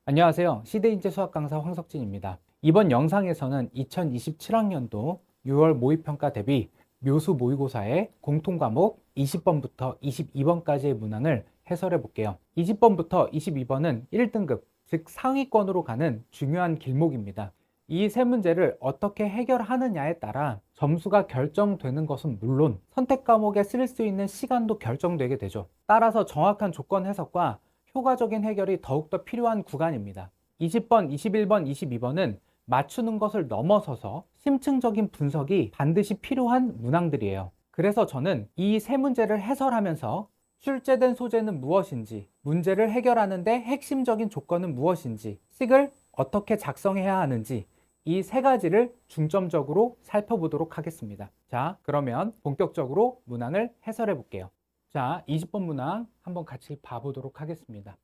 안녕하세요. 시대인재 수학 강사 황석진입니다. 이번 영상에서는 2027학년도 6월 모의평가 대비 묘수 모의고사의 공통과목 20번부터 22번까지의 문항을 해설해 볼게요. 20번부터 22번은 1등급, 즉 상위권으로 가는 중요한 길목입니다. 이 세 문제를 어떻게 해결하느냐에 따라 점수가 결정되는 것은 물론 선택 과목에 쓸 수 있는 시간도 결정되게 되죠. 따라서 정확한 조건 해석과 효과적인 해결이 더욱더 필요한 구간입니다. 20번, 21번, 22번은 맞추는 것을 넘어서서 심층적인 분석이 반드시 필요한 문항들이에요. 그래서 저는 이 세 문제를 해설하면서 출제된 소재는 무엇인지, 문제를 해결하는데 핵심적인 조건은 무엇인지, 식을 어떻게 작성해야 하는지 이 세 가지를 중점적으로 살펴보도록 하겠습니다. 자, 그러면 본격적으로 문항을 해설해 볼게요. 자, 20번 문항 한번 같이 봐보도록 하겠습니다.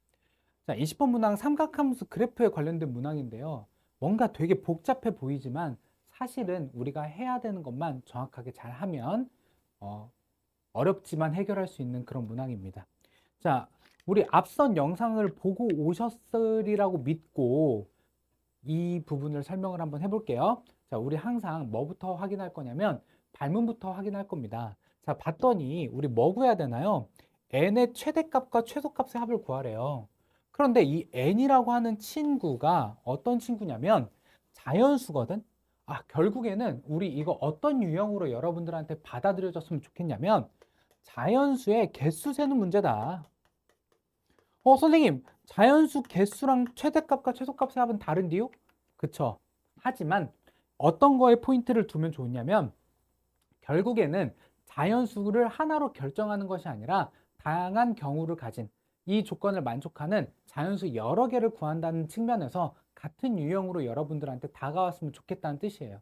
자, 20번 문항 삼각함수 그래프에 관련된 문항인데요. 뭔가 되게 복잡해 보이지만 사실은 우리가 해야 되는 것만 정확하게 잘 하면 어렵지만 해결할 수 있는 그런 문항입니다. 자, 우리 앞선 영상을 보고 오셨으리라고 믿고 이 부분을 설명을 한번 해볼게요. 자, 우리 항상 뭐부터 확인할 거냐면 발문부터 확인할 겁니다. 자, 봤더니 우리 뭐 구해야 되나요? n의 최대값과 최소값의 합을 구하래요. 그런데 이 n이라고 하는 친구가 어떤 친구냐면 자연수거든. 결국에는 우리 이거 어떤 유형으로 여러분들한테 받아들여졌으면 좋겠냐면 자연수의 개수 세는 문제다. 선생님, 자연수 개수랑 최대값과 최소값의 합은 다른데요? 그쵸? 하지만 어떤 거에 포인트를 두면 좋냐면 결국에는 자연수를 하나로 결정하는 것이 아니라 다양한 경우를 가진 이 조건을 만족하는 자연수 여러 개를 구한다는 측면에서 같은 유형으로 여러분들한테 다가왔으면 좋겠다는 뜻이에요.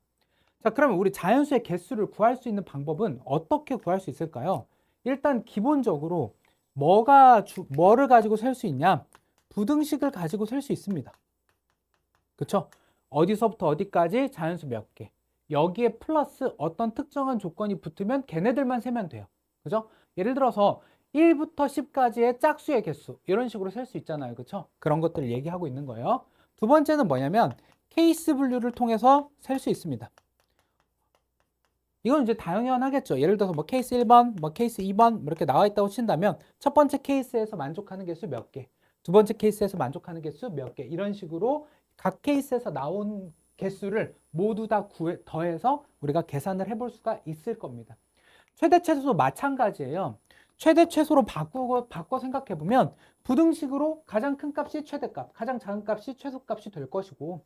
자, 그러면 우리 자연수의 개수를 구할 수 있는 방법은 어떻게 구할 수 있을까요? 일단 기본적으로 뭐를 가지고 셀 수 있냐? 부등식을 가지고 셀 수 있습니다. 그쵸? 어디서부터 어디까지 자연수 몇 개. 여기에 플러스 어떤 특정한 조건이 붙으면 걔네들만 세면 돼요. 그죠? 예를 들어서 1부터 10까지의 짝수의 개수 이런 식으로 셀 수 있잖아요. 그쵸? 그런 것들을 얘기하고 있는 거예요. 두 번째는 뭐냐면 케이스 분류를 통해서 셀 수 있습니다. 이건 이제 당연하겠죠. 예를 들어서 뭐 케이스 1번, 뭐 케이스 2번 뭐 이렇게 나와 있다고 친다면 첫 번째 케이스에서 만족하는 개수 몇 개, 두 번째 케이스에서 만족하는 개수 몇 개, 이런 식으로 각 케이스에서 나온 개수를 모두 다 더해서 우리가 계산을 해볼 수가 있을 겁니다. 최대 최소도 마찬가지예요. 최대 최소로 바꿔 생각해 보면 부등식으로 가장 큰 값이 최대값, 가장 작은 값이 최소값이 될 것이고,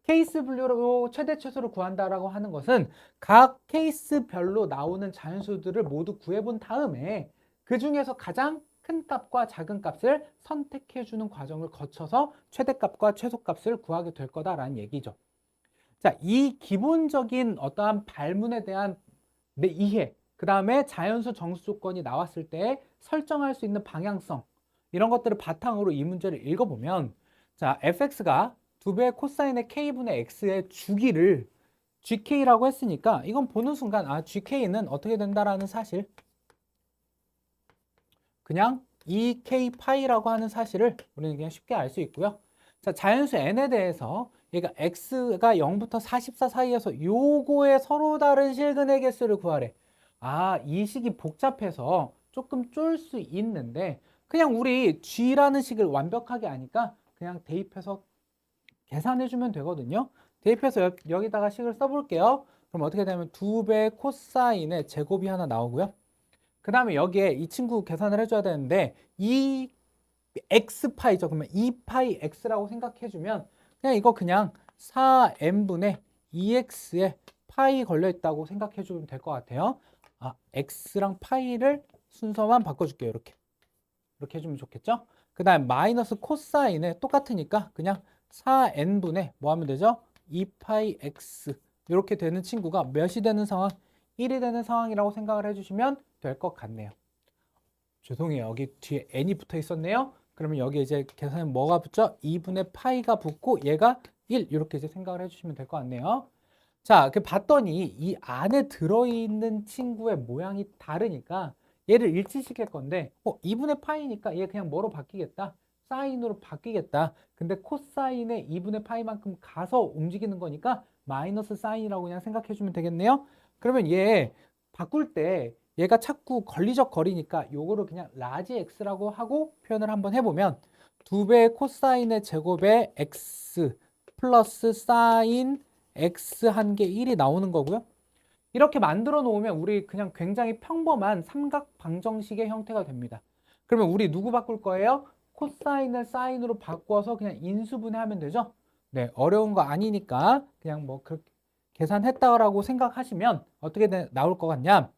케이스 분류로 최대 최소를 구한다라고 하는 것은 각 케이스별로 나오는 자연수들을 모두 구해본 다음에 그 중에서 가장 큰 값과 작은 값을 선택해주는 과정을 거쳐서 최대값과 최소값을 구하게 될 거다라는 얘기죠. 자, 이 기본적인 어떠한 발문에 대한 내 이해, 그 다음에 자연수 정수 조건이 나왔을 때 설정할 수 있는 방향성, 이런 것들을 바탕으로 이 문제를 읽어보면, 자, fx가 2배의 코사인의 k분의 x의 주기를 gk라고 했으니까 이건 보는 순간 gk는 어떻게 된다라는 사실, 그냥 2k 파이라고 하는 사실을 우리는 그냥 쉽게 알 수 있고요. 자, 자연수 n에 대해서 얘가 x가 0부터 44 사이에서 요거의 서로 다른 실근의 개수를 구하래. 이 식이 복잡해서 조금 쫄 수 있는데 그냥 우리 g라는 식을 완벽하게 아니까 그냥 대입해서 계산해주면 되거든요. 대입해서 여기다가 식을 써볼게요. 그럼 어떻게 되면 2배 코사인의 제곱이 하나 나오고요. 그 다음에 여기에 이 친구 계산을 해줘야 되는데 이 x파이죠. 그러면 2파이 x라고 생각해주면 그냥 이거 그냥 4n분의 2x에 파이 걸려있다고 생각해주면 될 것 같아요. x랑 파이를 순서만 바꿔줄게요. 이렇게 해주면 좋겠죠. 그 다음 마이너스 코사인에 똑같으니까 그냥 4n분의 뭐 하면 되죠? 2파이 x 이렇게 되는 친구가 몇이 되는 상황? 1이 되는 상황이라고 생각을 해주시면 될 것 같네요. 죄송해요. 여기 뒤에 n이 붙어 있었네요. 그러면 여기 이제 계산에 뭐가 붙죠? 2분의 파이가 붙고 얘가 1 이렇게 이제 생각을 해주시면 될 것 같네요. 자, 봤더니 이 안에 들어있는 친구의 모양이 다르니까 얘를 일치시킬 건데 2분의 파이니까 얘 그냥 뭐로 바뀌겠다? 사인으로 바뀌겠다. 근데 코사인의 2분의 파이만큼 가서 움직이는 거니까 마이너스 사인이라고 그냥 생각해 주면 되겠네요. 그러면 얘 바꿀 때 얘가 자꾸 걸리적 거리니까 요거를 그냥 라지 x라고 하고 표현을 한번 해보면 2배의 코사인의 제곱에 x 플러스 사인 x 한 개 1이 나오는 거고요. 이렇게 만들어 놓으면 우리 그냥 굉장히 평범한 삼각 방정식의 형태가 됩니다. 그러면 우리 누구 바꿀 거예요? 코사인을 사인으로 바꿔서 그냥 인수분해하면 되죠? 네, 어려운 거 아니니까 그냥 뭐 그렇게 계산했다라고 생각하시면 어떻게 나올 것 같냐?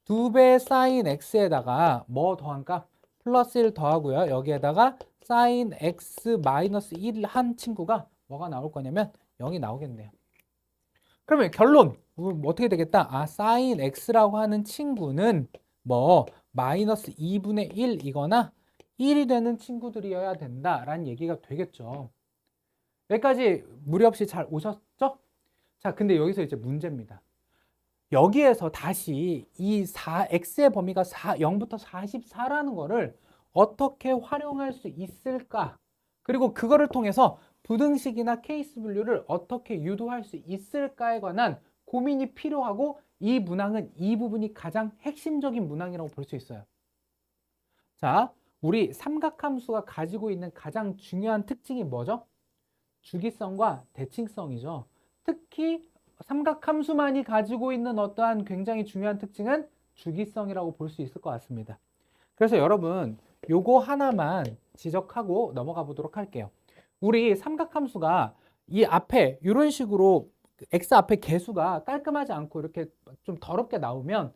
2배 사인 x에다가 뭐 더한 값? 플러스 1 더하고요. 여기에다가 사인 x 마이너스 1 한 친구가 뭐가 나올 거냐면 0이 나오겠네요. 그러면 결론 어떻게 되겠다? 아, 사인 x라고 하는 친구는 뭐 마이너스 2분의 1이거나 1이 되는 친구들이어야 된다라는 얘기가 되겠죠. 여기까지 무리 없이 잘 오셨죠? 자, 근데 여기서 이제 문제입니다. 여기에서 다시 이 x의 범위가 0부터 44라는 거를 어떻게 활용할 수 있을까? 그리고 그거를 통해서 부등식이나 케이스 분류를 어떻게 유도할 수 있을까에 관한 고민이 필요하고 이 문항은 이 부분이 가장 핵심적인 문항이라고 볼 수 있어요. 자, 우리 삼각함수가 가지고 있는 가장 중요한 특징이 뭐죠? 주기성과 대칭성이죠. 특히 삼각함수만이 가지고 있는 어떠한 굉장히 중요한 특징은 주기성이라고 볼 수 있을 것 같습니다. 그래서 여러분 요거 하나만 지적하고 넘어가 보도록 할게요. 우리 삼각함수가 이 앞에 이런 식으로 x 앞에 개수가 깔끔하지 않고 이렇게 좀 더럽게 나오면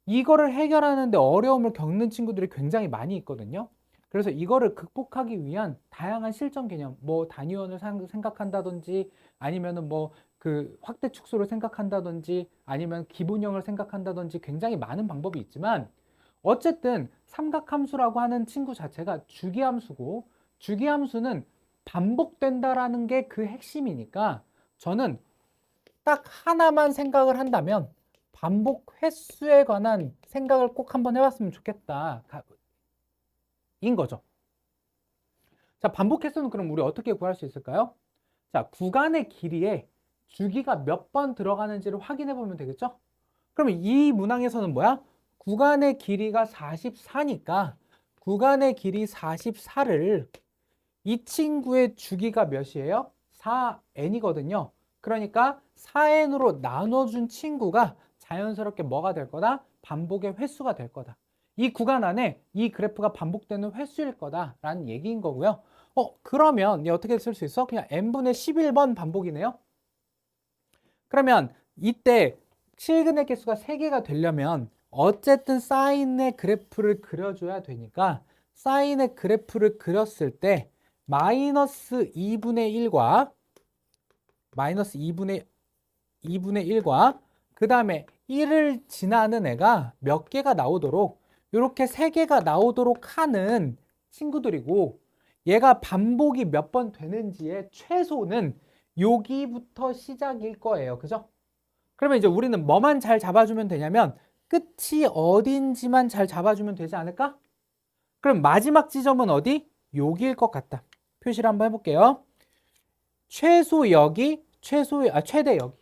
이거를 해결하는데 어려움을 겪는 친구들이 굉장히 많이 있거든요. 그래서 이거를 극복하기 위한 다양한 실전 개념, 뭐 단위원을 생각한다든지 아니면은 뭐 그 확대 축소를 생각한다든지 아니면 기본형을 생각한다든지 굉장히 많은 방법이 있지만 어쨌든 삼각함수라고 하는 친구 자체가 주기함수고 주기함수는 반복된다라는 게 그 핵심이니까 저는 딱 하나만 생각을 한다면 반복 횟수에 관한 생각을 꼭 한번 해봤으면 좋겠다 인 거죠. 자, 반복 횟수는 그럼 우리 어떻게 구할 수 있을까요? 자, 구간의 길이에 주기가 몇 번 들어가는지를 확인해 보면 되겠죠? 그러면 이 문항에서는 뭐야? 구간의 길이가 44니까 구간의 길이 44를 이 친구의 주기가 몇이에요? 4n이거든요. 그러니까 4n으로 나눠준 친구가 자연스럽게 뭐가 될 거다? 반복의 횟수가 될 거다. 이 구간 안에 이 그래프가 반복되는 횟수일 거다라는 얘기인 거고요. 그러면 어떻게 쓸 수 있어? 그냥 n분의 11번 반복이네요. 그러면 이때 실근의 개수가 3개가 되려면 어쨌든 사인의 그래프를 그려줘야 되니까 사인의 그래프를 그렸을 때 마이너스 2분의 1과 마이너스 2분의 1과 그 다음에 1을 지나는 애가 몇 개가 나오도록 이렇게 3개가 나오도록 하는 친구들이고 얘가 반복이 몇 번 되는지의 최소는 여기부터 시작일 거예요. 그죠? 그러면 이제 우리는 뭐만 잘 잡아주면 되냐면 끝이 어딘지만 잘 잡아주면 되지 않을까? 그럼 마지막 지점은 어디? 여기일 것 같다. 표시를 한번 해볼게요. 최소 여기, 최대 여기.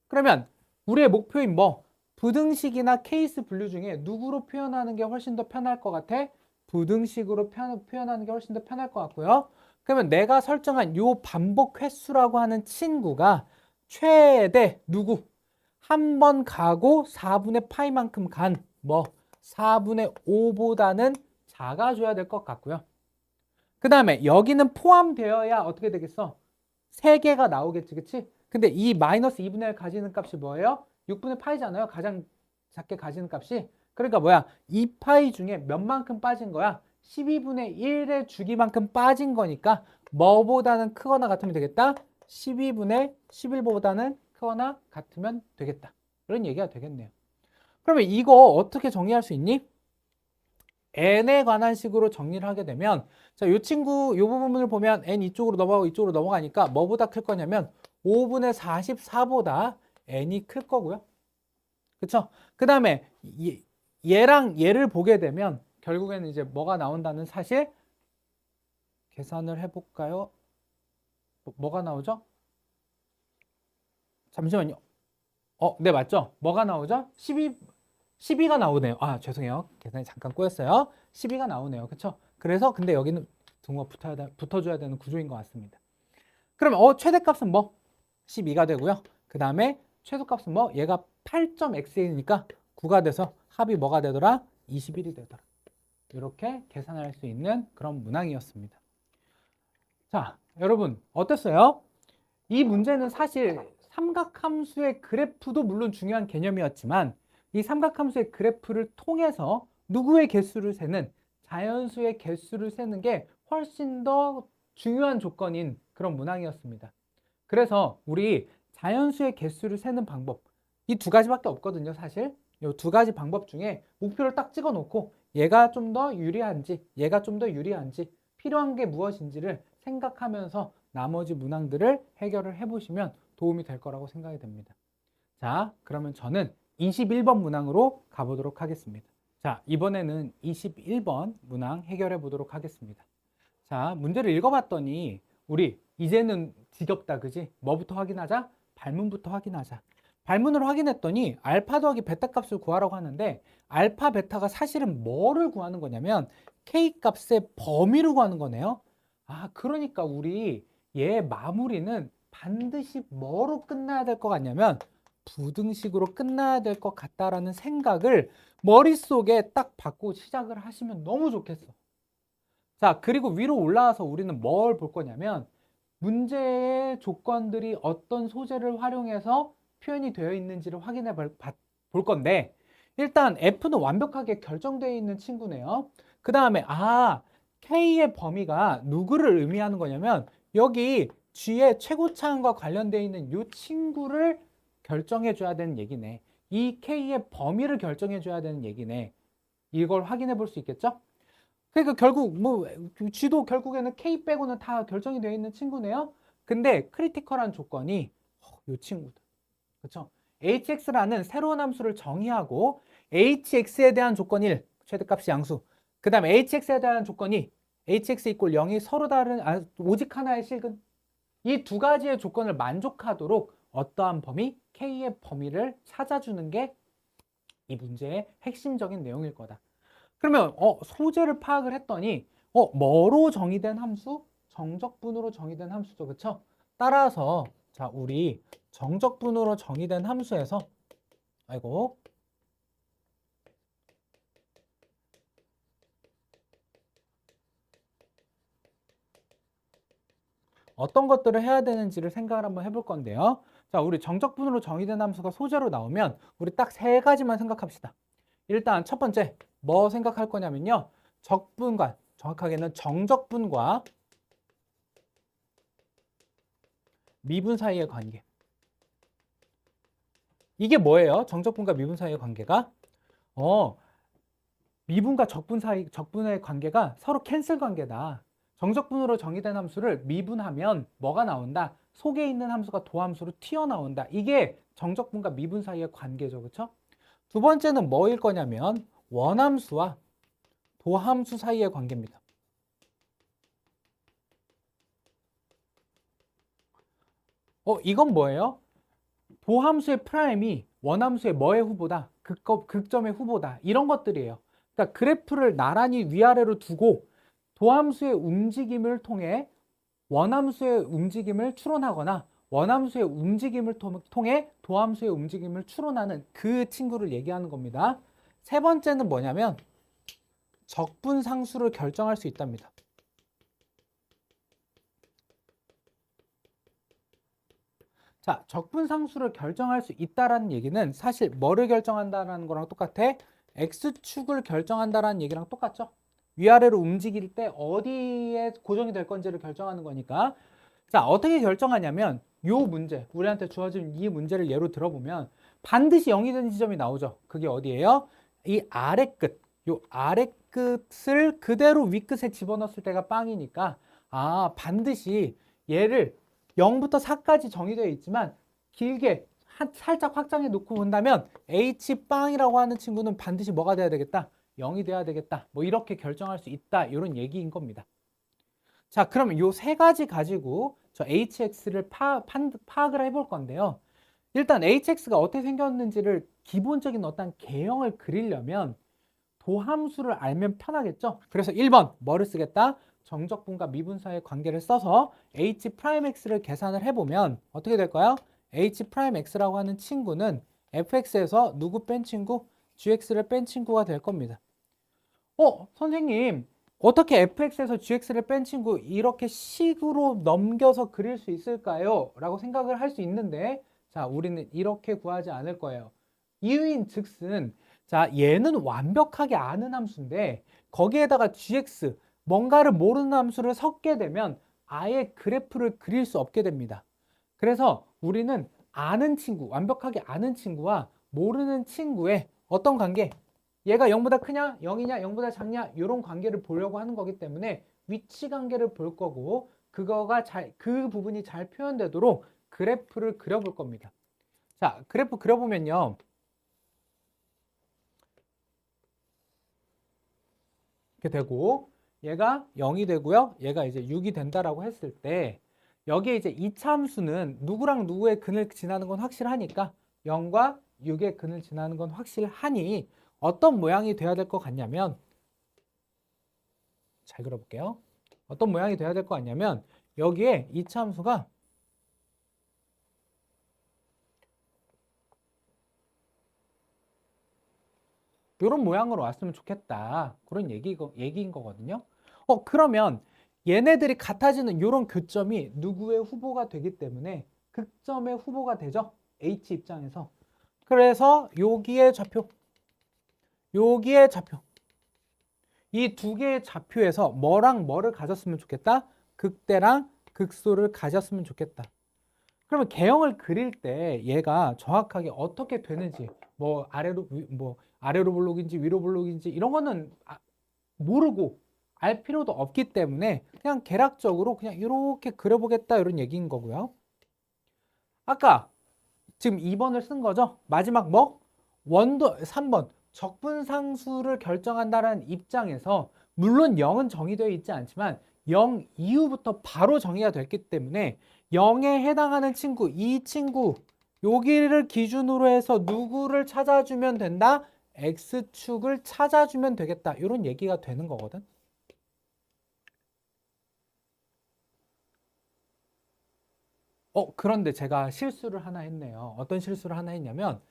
그러면 우리의 목표인 뭐? 부등식이나 케이스 분류 중에 누구로 표현하는 게 훨씬 더 편할 것 같아? 부등식으로 표현하는 게 훨씬 더 편할 것 같고요. 그러면 내가 설정한 요 반복 횟수라고 하는 친구가 최대 누구? 한 번 가고 4분의 파이만큼 간 뭐 4분의 5보다는 작아져야 될 것 같고요. 그 다음에 여기는 포함되어야 어떻게 되겠어? 3개가 나오겠지, 그치? 근데 이 마이너스 2분의 1 가지는 값이 뭐예요? 6분의 파이잖아요. 가장 작게 가지는 값이. 그러니까 뭐야? 2파이 중에 몇만큼 빠진 거야? 12분의 1의 주기만큼 빠진 거니까 뭐보다는 크거나 같으면 되겠다? 12분의 11보다는 크거나 같으면 되겠다. 이런 얘기가 되겠네요. 그러면 이거 어떻게 정리할 수 있니? n에 관한 식으로 정리를 하게 되면 자, 이 친구 이 부분을 보면 n 이쪽으로 넘어가고 이쪽으로 넘어가니까 뭐보다 클 거냐면 5분의 44보다 n이 클 거고요. 그쵸? 그 다음에 얘랑 얘를 보게 되면 결국에는 이제 뭐가 나온다는 사실? 계산을 해볼까요? 뭐가 나오죠? 잠시만요. 네, 맞죠? 뭐가 나오죠? 12가 나오네요. 아, 죄송해요. 계산이 잠깐 꼬였어요. 12가 나오네요. 그쵸? 그래서 근데 여기는 등호가 붙어줘야 되는 구조인 것 같습니다. 그러면 최대값은 뭐? 12가 되고요. 그 다음에 최소값은 뭐? 얘가 8.x이니까 9가 돼서 합이 뭐가 되더라? 21이 되더라. 이렇게 계산할 수 있는 그런 문항이었습니다. 자, 여러분 어땠어요? 이 문제는 사실 삼각함수의 그래프도 물론 중요한 개념이었지만 이 삼각함수의 그래프를 통해서 누구의 개수를 세는 자연수의 개수를 세는 게 훨씬 더 중요한 조건인 그런 문항이었습니다. 그래서 우리 자연수의 개수를 세는 방법 이 두 가지밖에 없거든요. 사실 이 두 가지 방법 중에 목표를 딱 찍어 놓고 얘가 좀 더 유리한지 얘가 좀 더 유리한지 필요한 게 무엇인지를 생각하면서 나머지 문항들을 해결을 해보시면 도움이 될 거라고 생각이 됩니다. 자, 그러면 저는 21번 문항으로 가보도록 하겠습니다. 자, 이번에는 21번 문항 해결해 보도록 하겠습니다. 자, 문제를 읽어봤더니 우리 이제는 지겹다, 그지? 뭐부터 확인하자? 발문부터 확인하자. 발문을 확인했더니 알파 더하기 베타 값을 구하라고 하는데 알파, 베타가 사실은 뭐를 구하는 거냐면 K 값의 범위를 구하는 거네요. 아, 그러니까 우리 얘 마무리는 반드시 뭐로 끝나야 될 것 같냐면 부등식으로 끝나야 될 것 같다라는 생각을 머릿속에 딱 받고 시작을 하시면 너무 좋겠어. 자, 그리고 위로 올라와서 우리는 뭘 볼 거냐면 문제의 조건들이 어떤 소재를 활용해서 표현이 되어 있는지를 확인해 볼 건데 일단 F는 완벽하게 결정되어 있는 친구네요. 그 다음에 K의 범위가 누구를 의미하는 거냐면 여기 G의 최고차항과 관련되어 있는 이 친구를 결정해 줘야 되는 얘기네. 이 K의 범위를 결정해 줘야 되는 얘기네. 이걸 확인해 볼 수 있겠죠? 그러니까 결국 뭐 G도 결국에는 K 빼고는 다 결정이 되어 있는 친구네요. 근데 크리티컬한 조건이 이 친구들. 그렇죠? hx라는 새로운 함수를 정의하고 hx에 대한 조건 1, 최대값이 양수. 그 다음에 hx에 대한 조건이 hx 이꼴 0이 서로 다른 오직 하나의 실근. 이 두 가지의 조건을 만족하도록 어떠한 범위, k의 범위를 찾아주는 게 이 문제의 핵심적인 내용일 거다. 그러면 소재를 파악을 했더니 뭐로 정의된 함수? 정적분으로 정의된 함수죠. 그렇죠? 따라서 자, 우리 정적분으로 정의된 함수에서 어떤 것들을 해야 되는지를 생각을 한번 해볼 건데요. 자, 우리 정적분으로 정의된 함수가 소재로 나오면 우리 딱 세 가지만 생각합시다. 일단 첫 번째 뭐 생각할 거냐면요. 적분과 정확하게는 정적분과 미분 사이의 관계. 이게 뭐예요? 정적분과 미분 사이의 관계가? 미분과 적분의 관계가 서로 캔슬 관계다. 정적분으로 정의된 함수를 미분하면 뭐가 나온다? 속에 있는 함수가 도함수로 튀어나온다. 이게 정적분과 미분 사이의 관계죠. 그렇죠? 두 번째는 뭐일 거냐면 원함수와 도함수 사이의 관계입니다. 이건 뭐예요? 도함수의 프라임이 원함수의 뭐의 후보다? 극점의 후보다. 이런 것들이에요. 그러니까 그래프를 나란히 위아래로 두고 도함수의 움직임을 통해 원함수의 움직임을 추론하거나 원함수의 움직임을 통해 도함수의 움직임을 추론하는 그 친구를 얘기하는 겁니다. 세 번째는 뭐냐면 적분상수를 결정할 수 있답니다. 자, 적분상수를 결정할 수 있다라는 얘기는 사실 뭐를 결정한다라는 거랑 똑같아? X축을 결정한다라는 얘기랑 똑같죠? 위아래로 움직일 때 어디에 고정이 될 건지를 결정하는 거니까. 자, 어떻게 결정하냐면 요 문제, 우리한테 주어진 이 문제를 예로 들어보면 반드시 0이 되는 지점이 나오죠. 그게 어디예요? 이 아래 끝, 요 아래 끝을 그대로 위 끝에 집어넣었을 때가 빵이니까 반드시 얘를 0부터 4까지 정의되어 있지만 길게 살짝 확장해 놓고 본다면 H빵이라고 하는 친구는 반드시 뭐가 돼야 되겠다? 0이 돼야 되겠다. 뭐 이렇게 결정할 수 있다. 이런 얘기인 겁니다. 자, 그러면 요 세 가지 가지고 저 hx를 파악을 해볼 건데요. 일단 hx가 어떻게 생겼는지를 기본적인 어떤 개형을 그리려면 도함수를 알면 편하겠죠. 그래서 1번 뭐를 쓰겠다? 정적분과 미분사의 관계를 써서 h'x를 계산을 해보면 어떻게 될까요? h'x라고 하는 친구는 fx에서 누구 뺀 친구? gx를 뺀 친구가 될 겁니다. 선생님 어떻게 fx에서 gx를 뺀 친구 이렇게 식으로 넘겨서 그릴 수 있을까요? 라고 생각을 할 수 있는데 자, 우리는 이렇게 구하지 않을 거예요. 이유인 즉슨 자, 얘는 완벽하게 아는 함수인데 거기에다가 gx 뭔가를 모르는 함수를 섞게 되면 아예 그래프를 그릴 수 없게 됩니다. 그래서 우리는 아는 친구, 완벽하게 아는 친구와 모르는 친구의 어떤 관계, 얘가 0보다 크냐, 0이냐, 0보다 작냐 이런 관계를 보려고 하는 거기 때문에 위치 관계를 볼 거고 그 부분이 잘 표현되도록 그래프를 그려볼 겁니다. 자, 그래프 그려보면요. 이렇게 되고 얘가 0이 되고요. 얘가 이제 6이 된다라고 했을 때 여기에 이제 이차함수는 누구랑 누구의 근을 지나는 건 확실하니까 0과 6의 근을 지나는 건 확실하니 어떤 모양이 돼야 될 것 같냐면 잘 그려볼게요. 어떤 모양이 돼야 될 것 같냐면 여기에 이차함수가 이런 모양으로 왔으면 좋겠다. 그런 얘기인 거거든요. 그러면 얘네들이 같아지는 이런 교점이 누구의 후보가 되기 때문에 극점의 후보가 되죠. H 입장에서. 그래서 여기에 좌표, 여기에 좌표. 이 두 개의 좌표에서 뭐랑 뭐를 가졌으면 좋겠다? 극대랑 극소를 가졌으면 좋겠다. 그러면 개형을 그릴 때 얘가 정확하게 어떻게 되는지 뭐 아래로 볼록인지 위로 볼록인지 이런 거는 모르고 알 필요도 없기 때문에 그냥 개략적으로 그냥 이렇게 그려보겠다 이런 얘기인 거고요. 아까 지금 2번을 쓴 거죠. 마지막 뭐? 3번 적분상수를 결정한다는 입장에서 물론 0은 정의되어 있지 않지만 0 이후부터 바로 정의가 됐기 때문에 0에 해당하는 친구, 이 친구 여기를 기준으로 해서 누구를 찾아주면 된다? X축을 찾아주면 되겠다. 이런 얘기가 되는 거거든. 그런데 제가 실수를 하나 했네요. 어떤 실수를 하나 했냐면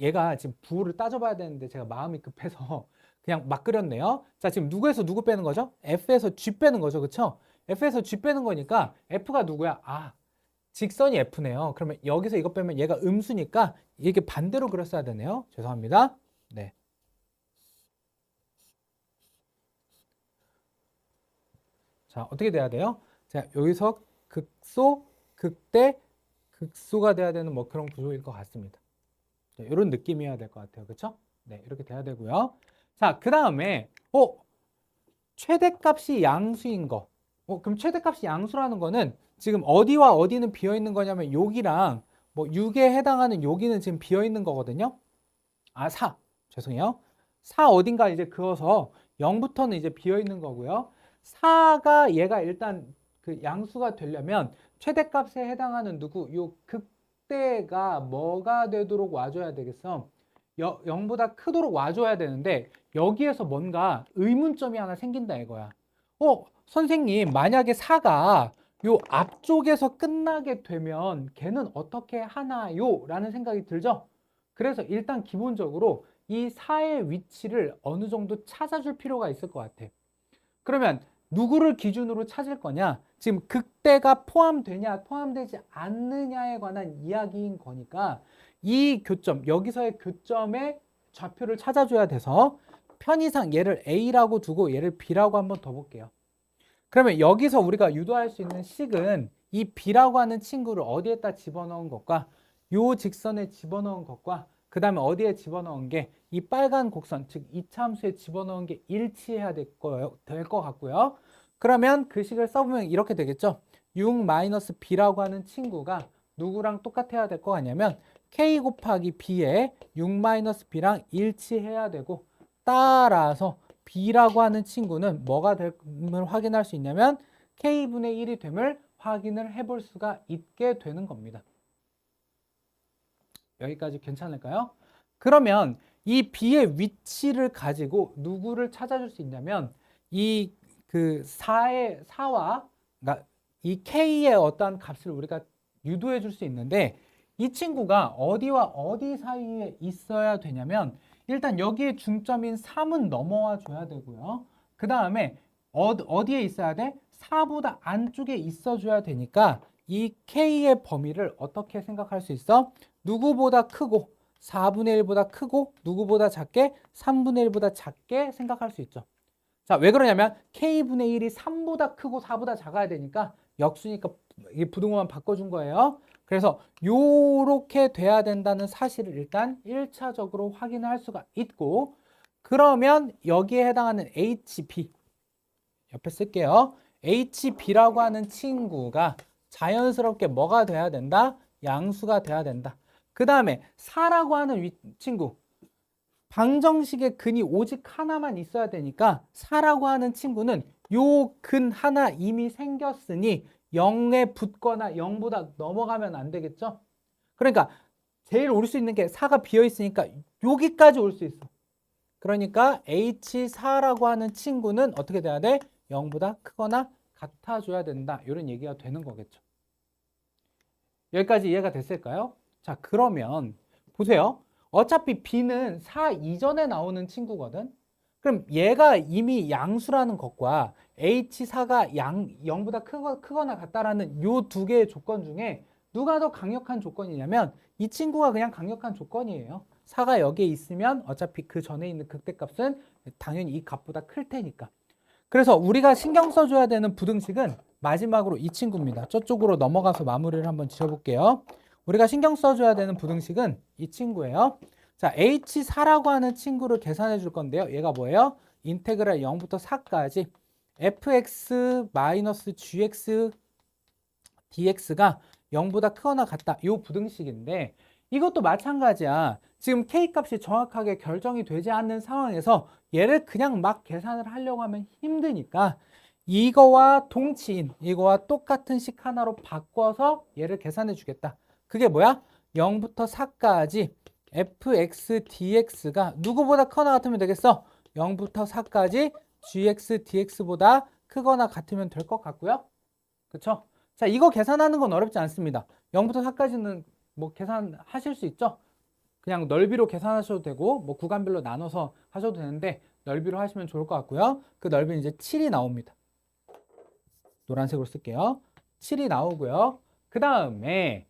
얘가 지금 부호를 따져봐야 되는데 제가 마음이 급해서 그냥 막 그렸네요. 자, 지금 누구에서 누구 빼는 거죠? F에서 G 빼는 거죠. 그쵸? F에서 G 빼는 거니까 F가 누구야? 직선이 F네요. 그러면 여기서 이거 빼면 얘가 음수니까 이게 반대로 그렸어야 되네요. 죄송합니다. 네. 자, 어떻게 돼야 돼요? 자, 여기서 극소, 극대, 극소가 돼야 되는 뭐 그런 구조일 것 같습니다. 이런 느낌이어야 될 것 같아요. 그렇죠? 네, 이렇게 돼야 되고요. 자, 그 다음에 최대값이 양수인 거. 그럼 최대값이 양수라는 거는 지금 어디와 어디는 비어 있는 거냐면 여기랑 뭐 6에 해당하는 여기는 지금 비어 있는 거거든요. 4. 죄송해요. 4 어딘가 이제 그어서 0부터는 이제 비어 있는 거고요. 4가 얘가 일단 그 양수가 되려면 최대값에 해당하는 누구 요 극대가 뭐가 되도록 와줘야 되겠어? 0보다 크도록 와줘야 되는데 여기에서 뭔가 의문점이 하나 생긴다 이거야. 선생님 만약에 4가 요 앞쪽에서 끝나게 되면 걔는 어떻게 하나요? 라는 생각이 들죠? 그래서 일단 기본적으로 이 4의 위치를 어느 정도 찾아줄 필요가 있을 것 같아. 그러면 누구를 기준으로 찾을 거냐? 지금 극대가 포함되냐, 포함되지 않느냐에 관한 이야기인 거니까 이 교점, 여기서의 교점의 좌표를 찾아줘야 돼서 편의상 얘를 A라고 두고 얘를 B라고 한번 더 볼게요. 그러면 여기서 우리가 유도할 수 있는 식은 이 B라고 하는 친구를 어디에다 집어넣은 것과 요 직선에 집어넣은 것과 그 다음에 어디에 집어넣은 게 이 빨간 곡선, 즉 이차함수에 집어넣은 게 일치해야 될 것 같고요. 그러면 그 식을 써보면 이렇게 되겠죠. 6-b라고 하는 친구가 누구랑 똑같아야 될 것 같냐면 k 곱하기 b에 6-b랑 일치해야 되고 따라서 b라고 하는 친구는 뭐가 됨을 확인할 수 있냐면 K분의 1이 됨을 확인을 해볼 수가 있게 되는 겁니다. 여기까지 괜찮을까요? 그러면 이 B의 위치를 가지고 누구를 찾아줄 수 있냐면 이 그 4와 그러니까 이 K의 어떠한 값을 우리가 유도해 줄 수 있는데 이 친구가 어디와 어디 사이에 있어야 되냐면 일단 여기에 중점인 3은 넘어와 줘야 되고요. 그 다음에 어디에 있어야 돼? 4보다 안쪽에 있어 줘야 되니까 이 K의 범위를 어떻게 생각할 수 있어? 누구보다 크고 4분의 1보다 크고 누구보다 작게 3분의 1보다 작게 생각할 수 있죠. 자, 왜 그러냐면 K분의 1이 3보다 크고 4보다 작아야 되니까 역수니까 이게 부등호만 바꿔준 거예요. 그래서 요렇게 돼야 된다는 사실을 일단 1차적으로 확인을 할 수가 있고 그러면 여기에 해당하는 HB 옆에 쓸게요. HB라고 하는 친구가 자연스럽게 뭐가 돼야 된다? 양수가 돼야 된다. 그 다음에 4라고 하는 친구 방정식의 근이 오직 하나만 있어야 되니까 4라고 하는 친구는 요 근 하나 이미 생겼으니 0에 붙거나 0보다 넘어가면 안 되겠죠? 그러니까 제일 올 수 있는 게 4가 비어 있으니까 여기까지 올 수 있어. 그러니까 H4라고 하는 친구는 어떻게 돼야 돼? 0보다 크거나 같아줘야 된다. 이런 얘기가 되는 거겠죠. 여기까지 이해가 됐을까요? 자, 그러면 보세요. 어차피 B는 4 이전에 나오는 친구거든. 그럼 얘가 이미 양수라는 것과 H4가 0보다 크거나 같다라는 요 두 개의 조건 중에 누가 더 강력한 조건이냐면 이 친구가 그냥 강력한 조건이에요. 4가 여기에 있으면 어차피 그 전에 있는 극대값은 당연히 이 값보다 클 테니까. 그래서 우리가 신경 써줘야 되는 부등식은 마지막으로 이 친구입니다. 저쪽으로 넘어가서 마무리를 한번 지어볼게요. 우리가 신경 써줘야 되는 부등식은 이 친구예요. 자, H4라고 하는 친구를 계산해 줄 건데요. 얘가 뭐예요? 인테그랄 0부터 4까지 fx-gx dx가 0보다 크거나 같다. 이 부등식인데 이것도 마찬가지야. 지금 K값이 정확하게 결정이 되지 않는 상황에서 얘를 그냥 막 계산을 하려고 하면 힘드니까 이거와 동치인, 이거와 똑같은 식 하나로 바꿔서 얘를 계산해 주겠다. 그게 뭐야? 0부터 4까지 fx dx가 누구보다 크거나 같으면 되겠어? 0부터 4까지 gx dx보다 크거나 같으면 될 것 같고요. 그쵸? 자, 이거 계산하는 건 어렵지 않습니다. 0부터 4까지는 뭐 계산하실 수 있죠? 그냥 넓이로 계산하셔도 되고 뭐 구간별로 나눠서 하셔도 되는데 넓이로 하시면 좋을 것 같고요. 그 넓이는 이제 7이 나옵니다. 노란색으로 쓸게요. 7이 나오고요. 그 다음에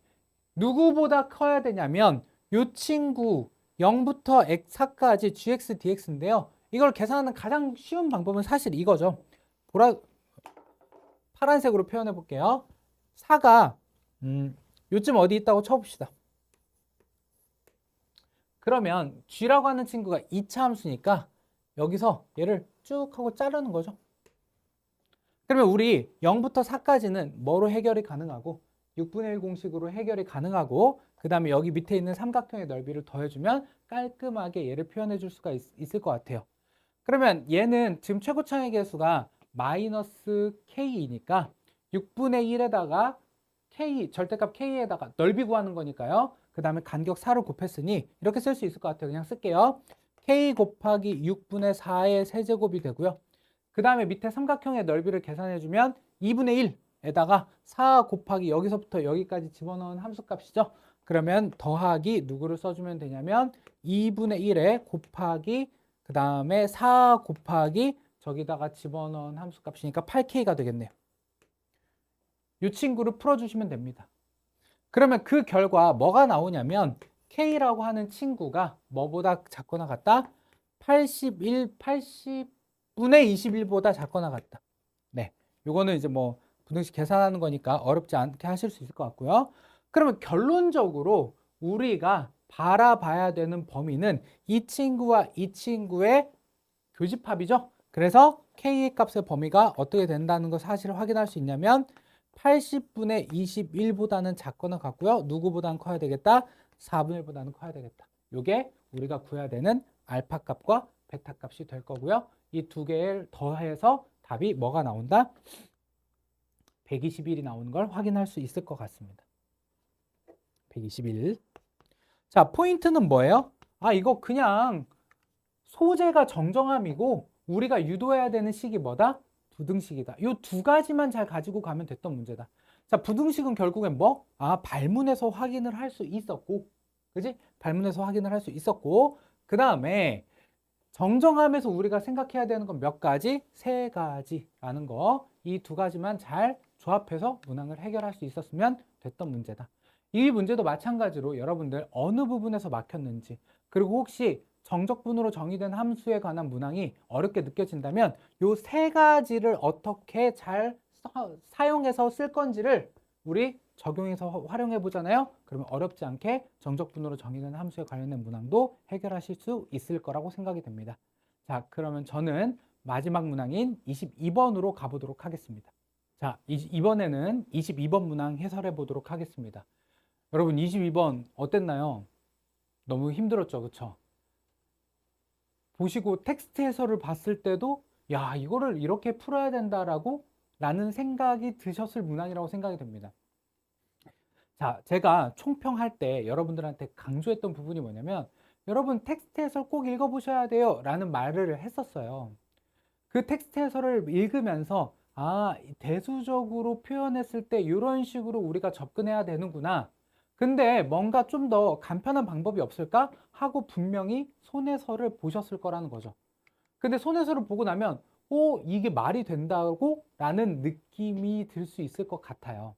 누구보다 커야 되냐면 이 친구 0부터 4까지 gx dx인데요. 이걸 계산하는 가장 쉬운 방법은 사실 이거죠. 파란색으로 표현해 볼게요. 4가 요쯤 어디 있다고 쳐봅시다. 그러면 g라고 하는 친구가 2차 함수니까 여기서 얘를 쭉 하고 자르는 거죠. 그러면 우리 0부터 4까지는 뭐로 해결이 가능하고 6분의 1 공식으로 해결이 가능하고 그 다음에 여기 밑에 있는 삼각형의 넓이를 더해주면 깔끔하게 얘를 표현해 줄 수가 있을 것 같아요. 그러면 얘는 지금 최고차의 개수가 마이너스 k이니까 6분의 1에다가 k, 절대값 k에다가 넓이 구하는 거니까요. 그 다음에 간격 4를 곱했으니 이렇게 쓸 수 있을 것 같아요. 그냥 쓸게요. k 곱하기 6분의 4의 세제곱이 되고요. 그 다음에 밑에 삼각형의 넓이를 계산해주면 2분의 1에다가 4 곱하기 여기서부터 여기까지 집어넣은 함수값이죠. 그러면 더하기 누구를 써주면 되냐면 2분의 1에 곱하기 그 다음에 4 곱하기 저기다가 집어넣은 함수값이니까 8k가 되겠네요. 이 친구를 풀어주시면 됩니다. 그러면 그 결과 뭐가 나오냐면 K라고 하는 친구가 뭐보다 작거나 같다? 80분의 21보다 작거나 같다. 네, 요거는 이제 뭐 부등식 계산하는 거니까 어렵지 않게 하실 수 있을 것 같고요. 그러면 결론적으로 우리가 바라봐야 되는 범위는 이 친구와 이 친구의 교집합이죠. 그래서 K의 값의 범위가 어떻게 된다는 걸 사실을 확인할 수 있냐면 80분의 21보다는 작거나 같고요. 누구보다는 커야 되겠다? 4분의 1보다는 커야 되겠다. 이게 우리가 구해야 되는 알파 값과 베타 값이 될 거고요. 이 두 개를 더해서 답이 뭐가 나온다? 121이 나오는 걸 확인할 수 있을 것 같습니다. 121. 자, 포인트는 뭐예요? 이거 그냥 소재가 정정함이고 우리가 유도해야 되는 식이 뭐다? 부등식이다. 이 두 가지만 잘 가지고 가면 됐던 문제다. 자, 부등식은 결국엔 뭐? 발문에서 확인을 할 수 있었고, 그지? 발문에서 확인을 할 수 있었고, 그 다음에 정정함에서 우리가 생각해야 되는 건 몇 가지? 세 가지라는 거. 이 두 가지만 잘 조합해서 문항을 해결할 수 있었으면 됐던 문제다. 이 문제도 마찬가지로 여러분들 어느 부분에서 막혔는지, 그리고 혹시 정적분으로 정의된 함수에 관한 문항이 어렵게 느껴진다면 이 세 가지를 어떻게 잘 사용해서 쓸 건지를 우리 적용해서 활용해 보잖아요. 그러면 어렵지 않게 정적분으로 정의된 함수에 관련된 문항도 해결하실 수 있을 거라고 생각이 됩니다. 자, 그러면 저는 마지막 문항인 22번으로 가보도록 하겠습니다. 자, 이번에는 22번 문항 해설해 보도록 하겠습니다. 여러분 22번 어땠나요? 너무 힘들었죠, 그쵸? 보시고 텍스트 해설을 봤을 때도 야, 이거를 이렇게 풀어야 된다라고 라는 생각이 드셨을 문항이라고 생각이 됩니다. 자, 제가 총평할 때 여러분들한테 강조했던 부분이 뭐냐면 여러분 텍스트 해설 꼭 읽어보셔야 돼요 라는 말을 했었어요. 그 텍스트 해설을 읽으면서 대수적으로 표현했을 때 이런 식으로 우리가 접근해야 되는구나. 근데 뭔가 좀 더 간편한 방법이 없을까? 하고 분명히 손해설을 보셨을 거라는 거죠. 근데 손해설을 보고 나면 이게 말이 된다고? 라는 느낌이 들 수 있을 것 같아요.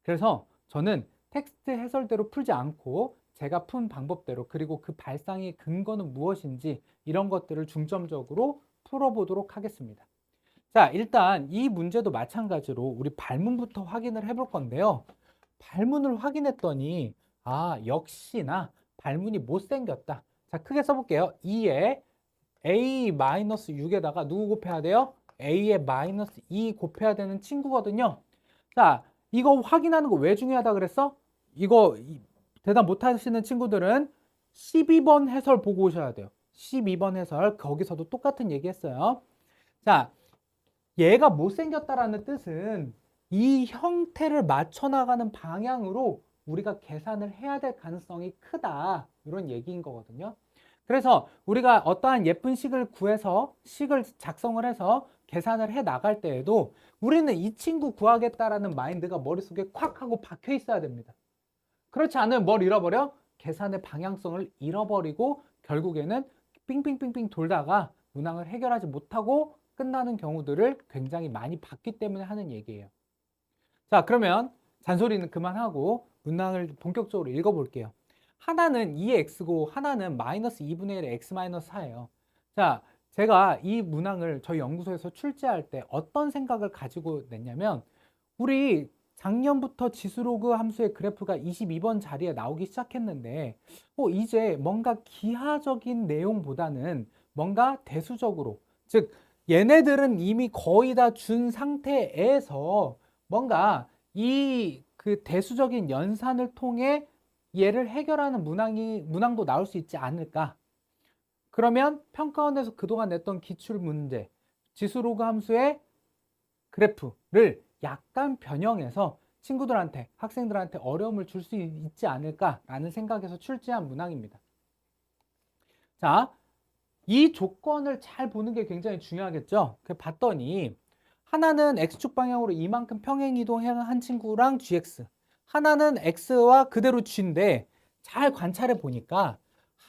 그래서 저는 텍스트 해설대로 풀지 않고 제가 푼 방법대로 그리고 그 발상의 근거는 무엇인지 이런 것들을 중점적으로 풀어보도록 하겠습니다. 자, 일단 이 문제도 마찬가지로 우리 발문부터 확인을 해볼 건데요. 발문을 확인했더니 역시나 발문이 못생겼다. 자, 크게 써볼게요. 2에 a-6에다가 누구 곱해야 돼요? a에 마이너스 2 곱해야 되는 친구거든요. 자, 이거 확인하는 거 왜 중요하다 그랬어? 이거 대답 못 하시는 친구들은 12번 해설 보고 오셔야 돼요. 12번 해설 거기서도 똑같은 얘기 했어요. 자, 얘가 못생겼다라는 뜻은 이 형태를 맞춰 나가는 방향으로 우리가 계산을 해야 될 가능성이 크다. 이런 얘기인 거거든요. 그래서 우리가 어떠한 예쁜 식을 구해서 식을 작성을 해서 계산을 해 나갈 때에도 우리는 이 친구 구하겠다라는 마인드가 머릿속에 콱 하고 박혀 있어야 됩니다. 그렇지 않으면 뭘 잃어버려? 계산의 방향성을 잃어버리고 결국에는 삥삥삥삥 돌다가 문항을 해결하지 못하고 끝나는 경우들을 굉장히 많이 봤기 때문에 하는 얘기예요. 자, 그러면 잔소리는 그만하고 문항을 본격적으로 읽어볼게요. 하나는 2의 x고 하나는 마이너스 2분의 1의 x 마이너스 4예요. 자, 제가 이 문항을 저희 연구소에서 출제할 때 어떤 생각을 가지고 냈냐면 우리 작년부터 지수로그 함수의 그래프가 22번 자리에 나오기 시작했는데 이제 뭔가 기하적인 내용보다는 뭔가 대수적으로, 즉 얘네들은 이미 거의 다 준 상태에서 뭔가 그 대수적인 연산을 통해 얘를 해결하는 문항도 나올 수 있지 않을까. 그러면 평가원에서 그동안 냈던 기출 문제, 지수로그 함수의 그래프를 약간 변형해서 친구들한테, 학생들한테 어려움을 줄 수 있지 않을까라는 생각에서 출제한 문항입니다. 자, 이 조건을 잘 보는 게 굉장히 중요하겠죠. 봤더니 하나는 x축 방향으로 이만큼 평행 이동한 친구랑 gx, 하나는 x와 그대로 g인데 잘 관찰해 보니까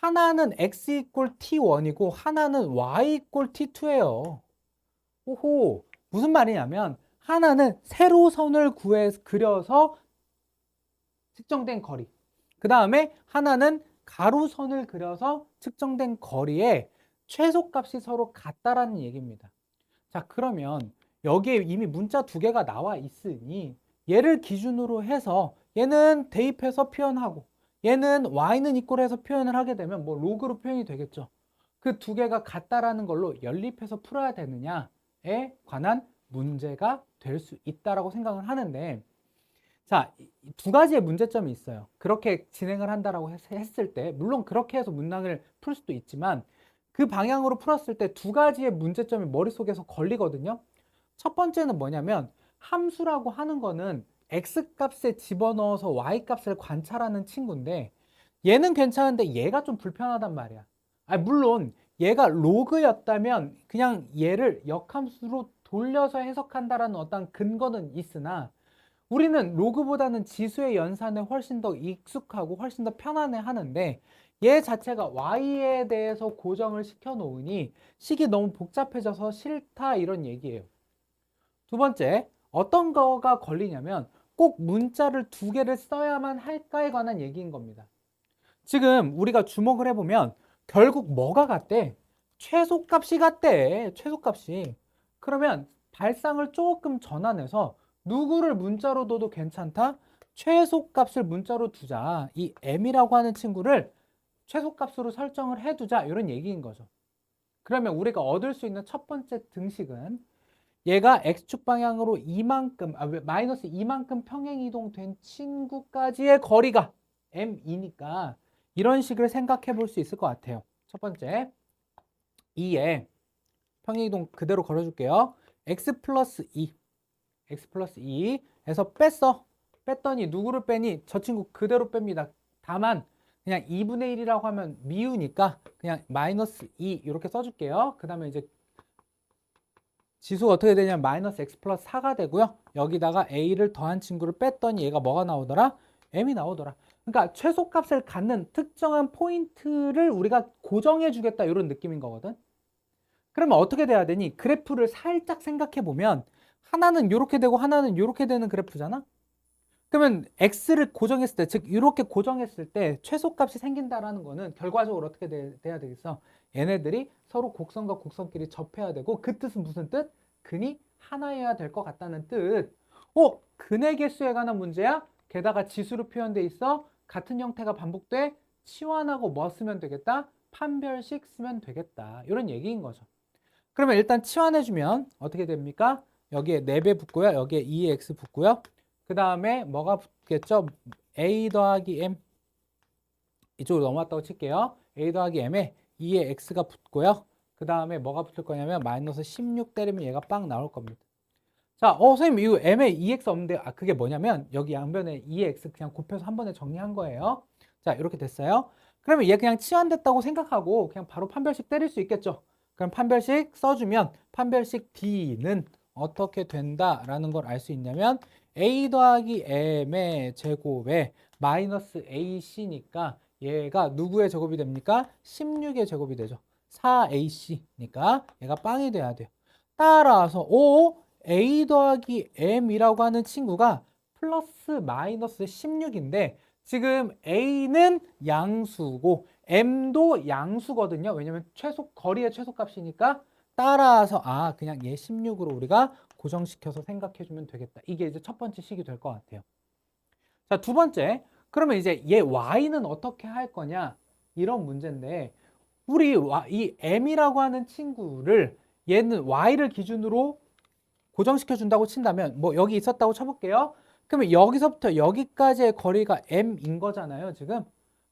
하나는 x 이꼴 t1이고 하나는 y 이꼴 t2예요. 오호, 무슨 말이냐면 하나는 세로선을 그려서 측정된 거리, 그 다음에 하나는 가로선을 그려서 측정된 거리에 최소값이 서로 같다라는 얘기입니다. 자, 그러면 여기에 이미 문자 두 개가 나와 있으니 얘를 기준으로 해서 얘는 대입해서 표현하고 얘는 y는 이꼴해서 표현을 하게 되면 뭐 로그로 표현이 되겠죠. 그 두 개가 같다라는 걸로 연립해서 풀어야 되느냐에 관한 문제가 될 수 있다라고 생각을 하는데, 자, 두 가지의 문제점이 있어요. 그렇게 진행을 한다라고 했을 때 물론 그렇게 해서 문항을 풀 수도 있지만 그 방향으로 풀었을 때 두 가지의 문제점이 머릿속에서 걸리거든요. 첫 번째는 뭐냐면 함수라고 하는 거는 x값에 집어넣어서 y값을 관찰하는 친구인데 얘는 괜찮은데 얘가 좀 불편하단 말이야. 물론 얘가 로그였다면 그냥 얘를 역함수로 돌려서 해석한다라는 어떤 근거는 있으나 우리는 로그보다는 지수의 연산에 훨씬 더 익숙하고 훨씬 더 편안해 하는데 얘 자체가 y에 대해서 고정을 시켜 놓으니 식이 너무 복잡해져서 싫다 이런 얘기예요. 두 번째, 어떤 거가 걸리냐면 꼭 문자를 두 개를 써야만 할까에 관한 얘기인 겁니다. 지금 우리가 주목을 해보면 결국 뭐가 같대? 최소값이 같대. 최소값이. 그러면 발상을 조금 전환해서 누구를 문자로 둬도 괜찮다? 최소값을 문자로 두자. 이 m이라고 하는 친구를 최소값으로 설정을 해두자. 이런 얘기인 거죠. 그러면 우리가 얻을 수 있는 첫 번째 등식은 얘가 x축 방향으로 이만큼, 마이너스 이만큼 평행이동된 친구까지의 거리가 m이니까 이런 식을 생각해 볼 수 있을 것 같아요. 첫 번째, 2에 평행이동 그대로 걸어줄게요. x 플러스 2, x 플러스 2에서 뺐더니 누구를 빼니? 저 친구 그대로 뺍니다. 다만 그냥 2분의 1이라고 하면 미우니까 그냥 마이너스 2 이렇게 써줄게요. 그 다음에 이제 지수가 어떻게 되냐면 마이너스 x 플러스 4가 되고요. 여기다가 a를 더한 친구를 뺐더니 얘가 뭐가 나오더라? m이 나오더라. 그러니까 최소값을 갖는 특정한 포인트를 우리가 고정해 주겠다 이런 느낌인 거거든. 그러면 어떻게 돼야 되니? 그래프를 살짝 생각해 보면 하나는 이렇게 되고 하나는 이렇게 되는 그래프잖아. 그러면 x를 고정했을 때, 즉 이렇게 고정했을 때 최소값이 생긴다라는 거는 결과적으로 어떻게 돼야 되겠어? 얘네들이 서로 곡선과 곡선끼리 접해야 되고 그 뜻은 무슨 뜻? 근이 하나여야 될 것 같다는 뜻. 근의 개수에 관한 문제야? 게다가 지수로 표현돼 있어. 같은 형태가 반복돼. 치환하고 뭐 쓰면 되겠다? 판별식 쓰면 되겠다. 이런 얘기인 거죠. 그러면 일단 치환해주면 어떻게 됩니까? 여기에 4배 붙고요. 여기에 2x 붙고요. 그 다음에 뭐가 붙겠죠? a 더하기 m. 이쪽으로 넘어왔다고 칠게요. a 더하기 m에 2에 x가 붙고요. 그 다음에 뭐가 붙을 거냐면 마이너스 16 때리면 얘가 빵 나올 겁니다. 자, 선생님 이거 m에 2x 없는데 그게 뭐냐면 여기 양변에 2x 그냥 곱해서 한 번에 정리한 거예요. 자, 이렇게 됐어요. 그러면 얘 그냥 치환됐다고 생각하고 그냥 바로 판별식 때릴 수 있겠죠. 그럼 판별식 써주면 판별식 D는 어떻게 된다라는 걸 알 수 있냐면 a 더하기 m의 제곱에 마이너스 ac니까 얘가 누구의 제곱이 됩니까? 16의 제곱이 되죠. 4ac니까 얘가 빵이 돼야 돼요. 따라서 a 더하기 m이라고 하는 친구가 플러스 마이너스 16인데 지금 a는 양수고 m도 양수거든요. 왜냐면 거리의 최소값이니까 따라서 그냥 얘 16으로 우리가 고정시켜서 생각해주면 되겠다. 이게 이제 첫 번째 식이 될 것 같아요. 자, 두 번째. 그러면 이제 얘 y는 어떻게 할 거냐? 이런 문제인데 우리 이 m이라고 하는 친구를 얘는 y를 기준으로 고정시켜 준다고 친다면 뭐 여기 있었다고 쳐볼게요. 그러면 여기서부터 여기까지의 거리가 m인 거잖아요, 지금.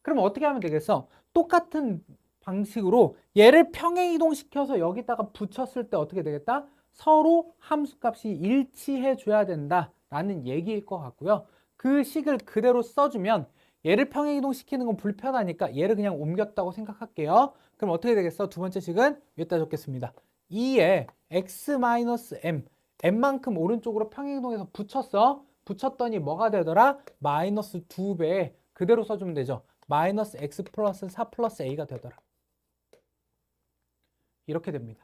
그러면 어떻게 하면 되겠어? 똑같은 방식으로 얘를 평행 이동시켜서 여기다가 붙였을 때 어떻게 되겠다? 서로 함수값이 일치해 줘야 된다라는 얘기일 것 같고요. 그 식을 그대로 써주면 얘를 평행 이동시키는 건 불편하니까 얘를 그냥 옮겼다고 생각할게요. 그럼 어떻게 되겠어? 두 번째 식은 여기다 적겠습니다. 2에 x-m m만큼 오른쪽으로 평행이동해서 붙였더니 뭐가 되더라? 마이너스 2배 그대로 써주면 되죠. 마이너스 x 플러스 4 플러스 a가 되더라. 이렇게 됩니다.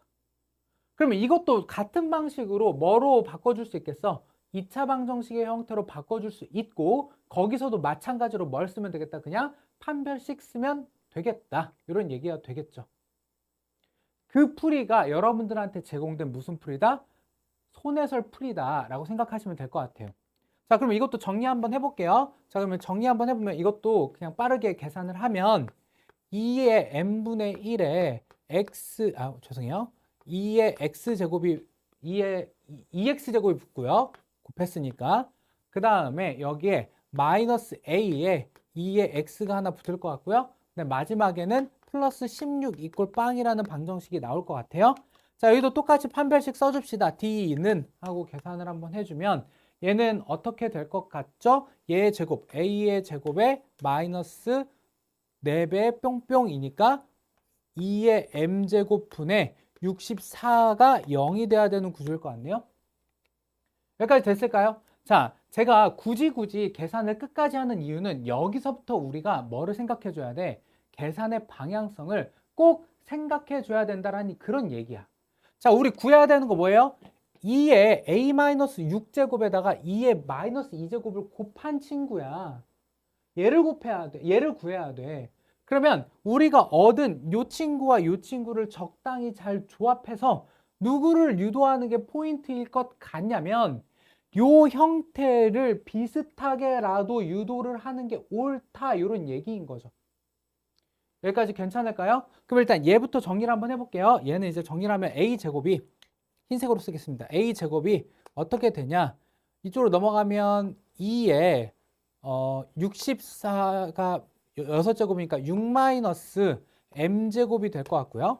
그러면 이것도 같은 방식으로 뭐로 바꿔줄 수 있겠어? 2차 방정식의 형태로 바꿔줄 수 있고 거기서도 마찬가지로 뭘 쓰면 되겠다? 그냥 판별식 쓰면 되겠다. 이런 얘기가 되겠죠. 그 풀이가 여러분들한테 제공된 무슨 풀이다? 손해설 풀이다 라고 생각하시면 될 것 같아요. 자, 그럼 이것도 정리 한번 해볼게요. 자, 그러면 정리 한번 해보면 이것도 그냥 빠르게 계산을 하면 2의 n분의 1에 죄송해요. 2의 x제곱이 2x제곱이 붙고요. 곱했으니까. 그 다음에 여기에 마이너스 a에 2의 x가 하나 붙을 것 같고요. 근데 마지막에는 플러스 16 이꼴 빵이라는 방정식이 나올 것 같아요. 자, 여기도 똑같이 판별식 써줍시다. D는 하고 계산을 한번 해주면 얘는 어떻게 될 것 같죠? 얘의 제곱, A의 제곱에 마이너스 4배 뿅뿅이니까 2의 M제곱 분의 64가 0이 돼야 되는 구조일 것 같네요. 여기까지 됐을까요? 자, 제가 굳이 계산을 끝까지 하는 이유는 여기서부터 우리가 뭐를 생각해 줘야 돼? 계산의 방향성을 꼭 생각해 줘야 된다라는 그런 얘기야. 자, 우리 구해야 되는 거 뭐예요? 2의 A-6제곱에다가 2의 마이너스 2제곱을 곱한 친구야. 얘를 곱해야 돼. 얘를 구해야 돼. 그러면 우리가 얻은 요 친구와 요 친구를 적당히 잘 조합해서 누구를 유도하는 게 포인트일 것 같냐면 요 형태를 비슷하게라도 유도를 하는 게 옳다 이런 얘기인 거죠. 여기까지 괜찮을까요? 그럼 일단 얘부터 정리를 한번 해볼게요. 얘는 이제 정리를 하면 A제곱이 흰색으로 쓰겠습니다. A제곱이 어떻게 되냐? 이쪽으로 넘어가면 2에 64가 6제곱이니까 6 마이너스 M제곱이 될 것 같고요.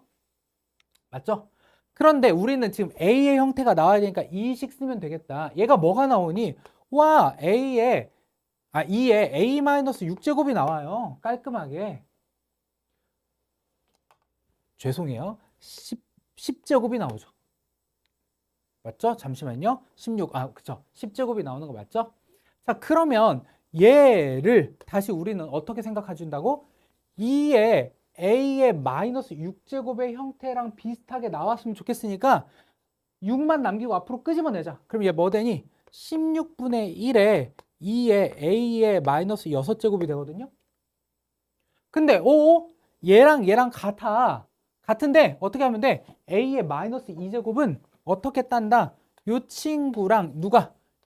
맞죠? 그런데 우리는 지금 A의 형태가 나와야 되니까 2씩 쓰면 되겠다. 얘가 뭐가 나오니? 와, 2에 A-6제곱이 나와요. 깔끔하게. 죄송해요. 10제곱이 나오죠. 맞죠? 잠시만요. 16, 그쵸. 10제곱이 나오는 거 맞죠? 자, 그러면 얘를 다시 우리는 어떻게 생각해 준다고? 2의 A의 마이너스 6제곱의 형태랑 비슷하게 나왔으면 좋겠으니까 6만 남기고 앞으로 끄집어내자. 그럼 얘 뭐 되니? 16분의 1에 2의 A의 마이너스 6제곱이 되거든요. 근데 얘랑 같아. 같은데 어떻게 하면 돼? A의 마이너스 2제곱은 어떻게 딴다? 요 친구랑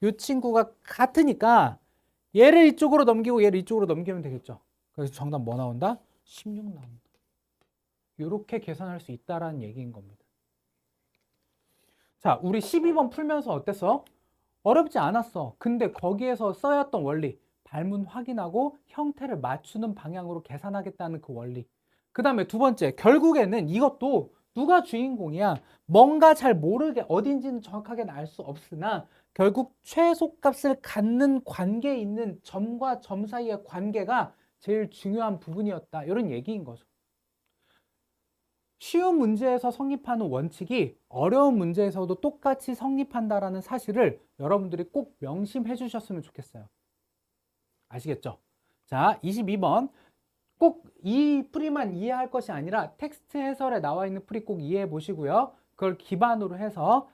요 친구가 같으니까 얘를 이쪽으로 넘기고 얘를 이쪽으로 넘기면 되겠죠. 그래서 정답 뭐 나온다? 16 나온다. 이렇게 계산할 수 있다라는 얘기인 겁니다. 자, 우리 12번 풀면서 어땠어? 어렵지 않았어. 근데 거기에서 써였던 원리, 발문 확인하고 형태를 맞추는 방향으로 계산하겠다는 그 원리. 그 다음에 두 번째, 결국에는 이것도 누가 주인공이야? 뭔가 잘 모르게 어딘지는 정확하게는 알 수 없으나 결국 최소값을 갖는 관계에 있는 점과 점 사이의 관계가 제일 중요한 부분이었다. 이런 얘기인 거죠. 쉬운 문제에서 성립하는 원칙이 어려운 문제에서도 똑같이 성립한다라는 사실을 여러분들이 꼭 명심해 주셨으면 좋겠어요. 아시겠죠? 자, 22번. 꼭 이 풀이만 이해할 것이 아니라 텍스트 해설에 나와 있는 풀이 꼭 이해해 보시고요. 그걸 기반으로 해서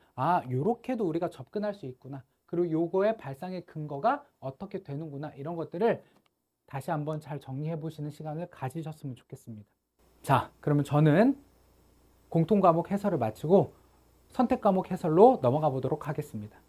요렇게도 우리가 접근할 수 있구나. 그리고 요거의 발상의 근거가 어떻게 되는구나. 이런 것들을 다시 한번 잘 정리해 보시는 시간을 가지셨으면 좋겠습니다. 자, 그러면 저는 공통 과목 해설을 마치고 선택 과목 해설로 넘어가 보도록 하겠습니다.